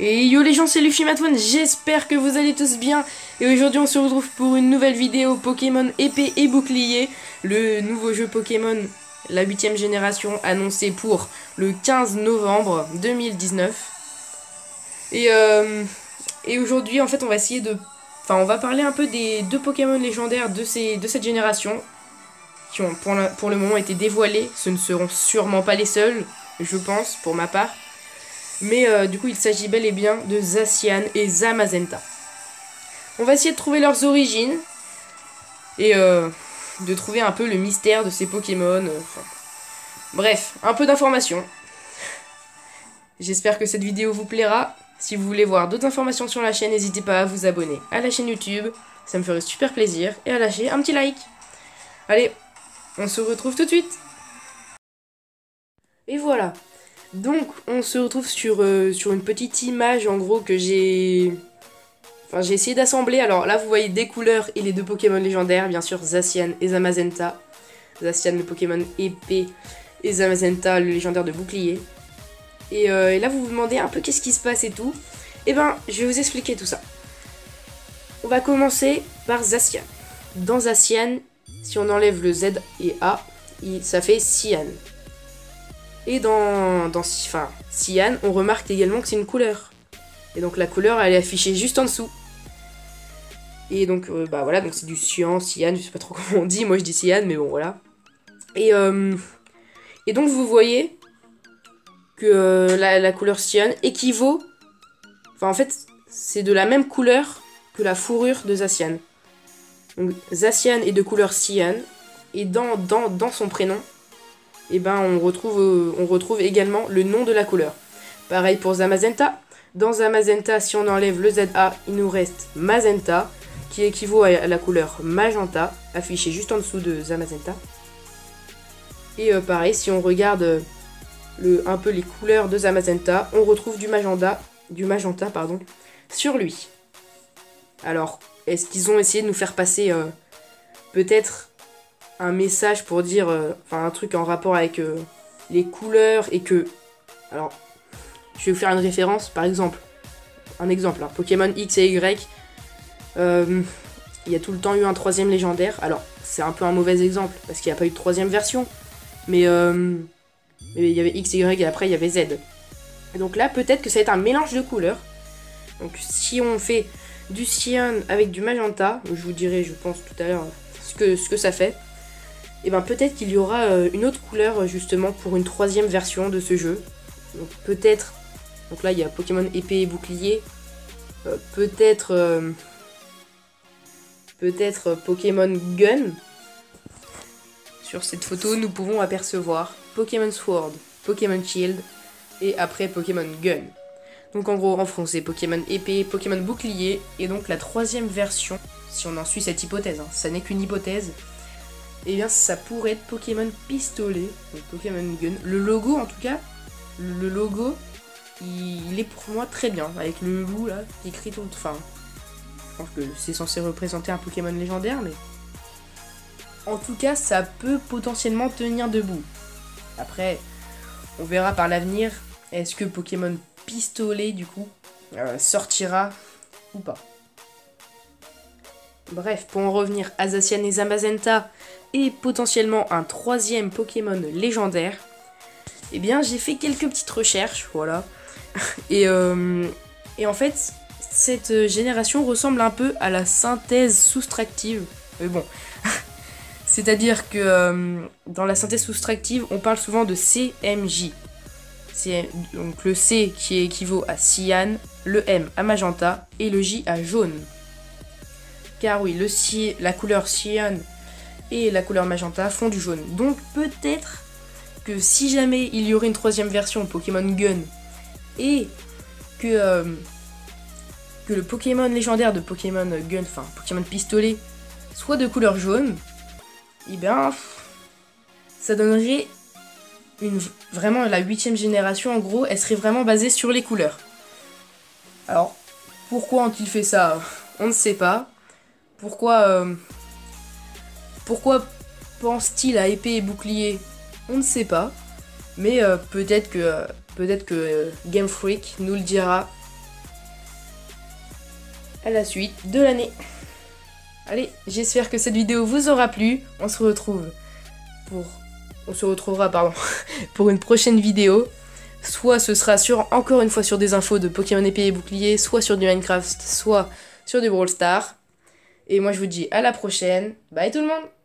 Et yo les gens, c'est LuffyMat1, j'espère que vous allez tous bien. Et aujourd'hui on se retrouve pour une nouvelle vidéo Pokémon épée et bouclier. Le nouveau jeu Pokémon, la 8ème génération, annoncé pour le 15 novembre 2019. Et aujourd'hui en fait on va essayer de... Enfin on va parler un peu des deux Pokémon légendaires de cette génération, qui ont pour le moment été dévoilés. Ce ne seront sûrement pas les seuls, je pense, pour ma part. Mais du coup, il s'agit bel et bien de Zacian et Zamazenta. On va essayer de trouver leurs origines et de trouver un peu le mystère de ces Pokémon. Bref, un peu d'informations. J'espère que cette vidéo vous plaira. Si vous voulez voir d'autres informations sur la chaîne, n'hésitez pas à vous abonner à la chaîne YouTube. Ça me ferait super plaisir. Et à lâcher un petit like. Allez, on se retrouve tout de suite. Et voilà. Donc, on se retrouve sur une petite image, en gros, que j'ai... Enfin, j'ai essayé d'assembler. Alors là, vous voyez des couleurs et les deux Pokémon légendaires, bien sûr, Zacian et Zamazenta. Zacian, le Pokémon épée, et Zamazenta, le légendaire de bouclier. Et là, vous vous demandez un peu qu'est-ce qui se passe et tout. Et ben, je vais vous expliquer tout ça. On va commencer par Zacian. Dans Zacian, si on enlève le Z et A, ça fait Cyan. Et dans Cyan, on remarque également que c'est une couleur. Et donc la couleur, elle est affichée juste en dessous. Et donc, bah voilà, donc c'est du cyan, je sais pas trop comment on dit, moi je dis cyan, mais bon, voilà. Et donc vous voyez que la couleur cyan équivaut... Enfin, en fait, c'est de la même couleur que la fourrure de Zacian. Donc Zacian est de couleur cyan, et dans son prénom, et ben on retrouve également le nom de la couleur. Pareil pour Zamazenta. Dans Zamazenta, si on enlève le ZA, il nous reste Mazenta, qui équivaut à la couleur magenta, affichée juste en dessous de Zamazenta. Et pareil, si on regarde un peu les couleurs de Zamazenta, on retrouve du magenta sur lui. Alors, est-ce qu'ils ont essayé de nous faire passer peut-être un message pour dire, un truc en rapport avec les couleurs et que... Alors, je vais vous faire une référence, par exemple. Un exemple, Pokémon X et Y. Il y a tout le temps eu un troisième légendaire. Alors, c'est un peu un mauvais exemple, parce qu'il n'y a pas eu de troisième version. Mais il y avait X, Y et après il y avait Z. Et donc là, peut-être que ça va être un mélange de couleurs. Donc si on fait du cyan avec du magenta, je vous dirai, je pense, tout à l'heure ce que ça fait. Et ben peut-être qu'il y aura une autre couleur justement pour une troisième version de ce jeu. Donc peut-être, donc là il y a Pokémon épée et bouclier, peut-être Pokémon Gun. Sur cette photo nous pouvons apercevoir Pokémon Sword, Pokémon Shield et après Pokémon Gun. Donc en gros en français Pokémon épée, Pokémon bouclier et donc la troisième version, si on en suit cette hypothèse, ça n'est qu'une hypothèse. Et bien ça pourrait être Pokémon Pistolet, donc Pokémon Gun. Le logo en tout cas, le logo, il est pour moi très bien, avec le loup là, qui écrit tout. Enfin, je pense que c'est censé représenter un Pokémon légendaire, mais... En tout cas, ça peut potentiellement tenir debout. Après, on verra par l'avenir, est-ce que Pokémon Pistolet, du coup, sortira ou pas. Bref, pour en revenir à Zacian et Zamazenta, et potentiellement un troisième Pokémon légendaire, eh bien j'ai fait quelques petites recherches, voilà. et en fait, cette génération ressemble un peu à la synthèse soustractive. Mais bon, c'est-à-dire que dans la synthèse soustractive, on parle souvent de CMJ. C'est donc le C qui équivaut à cyan, le M à magenta et le J à jaune. Car oui, la couleur cyan et la couleur magenta font du jaune. Donc peut-être que si jamais il y aurait une troisième version Pokémon Gun et que le Pokémon légendaire de Pokémon Gun, enfin Pokémon Pistolet, soit de couleur jaune, et bien ça donnerait vraiment la 8ème génération. En gros, elle serait vraiment basée sur les couleurs. Alors, pourquoi ont-ils fait ça? On ne sait pas. Pourquoi pense-t-il à épée et bouclier? On ne sait pas. Mais peut-être que Game Freak nous le dira à la suite de l'année. Allez, j'espère que cette vidéo vous aura plu. On se retrouvera pour une prochaine vidéo. Soit ce sera encore une fois sur des infos de Pokémon épée et bouclier, soit sur du Minecraft, soit sur du Brawl Stars. Et moi je vous dis à la prochaine. Bye tout le monde!